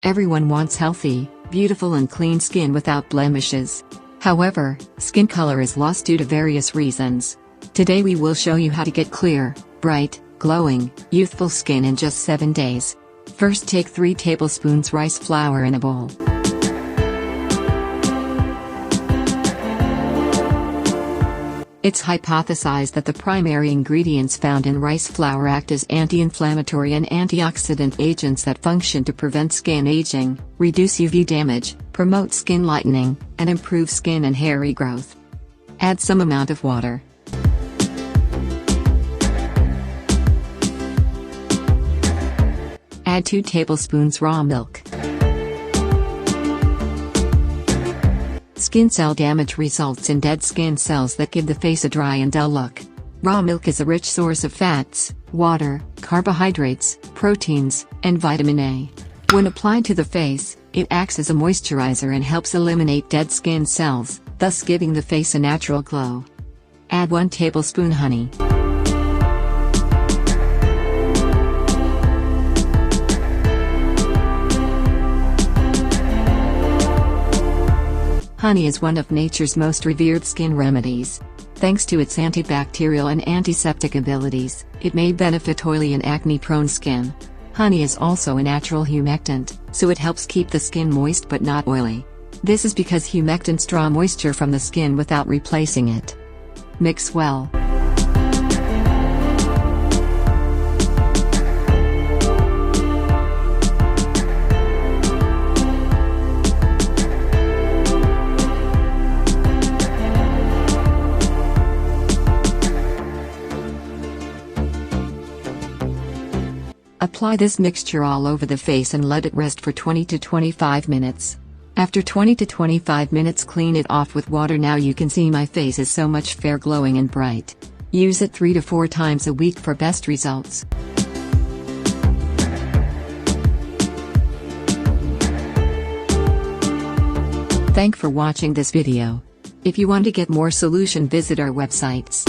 Everyone wants healthy, beautiful and clean skin without blemishes. However, skin color is lost due to various reasons. Today we will show you how to get clear, bright, glowing, youthful skin in just 7 days. First, take 3 tablespoons rice flour in a bowl. It's hypothesized that the primary ingredients found in rice flour act as anti-inflammatory and antioxidant agents that function to prevent skin aging, reduce UV damage, promote skin lightening, and improve skin and hair regrowth. Add some amount of water. Add 2 tablespoons raw milk. Skin cell damage results in dead skin cells that give the face a dry and dull look. Raw milk is a rich source of fats, water, carbohydrates, proteins, and vitamin A. When applied to the face, it acts as a moisturizer and helps eliminate dead skin cells, thus giving the face a natural glow. Add 1 tablespoon honey. Honey is one of nature's most revered skin remedies. Thanks to its antibacterial and antiseptic abilities, it may benefit oily and acne-prone skin. Honey is also a natural humectant, so it helps keep the skin moist but not oily. This is because humectants draw moisture from the skin without replacing it. Mix well. Apply this mixture all over the face and let it rest for 20 to 25 minutes. After 20 to 25 minutes, clean it off with water. Now you can see my face is so much fair, glowing and bright. Use it 3 to 4 times a week for best results. Thanks for watching this video. If you want to get more solution, visit our websites.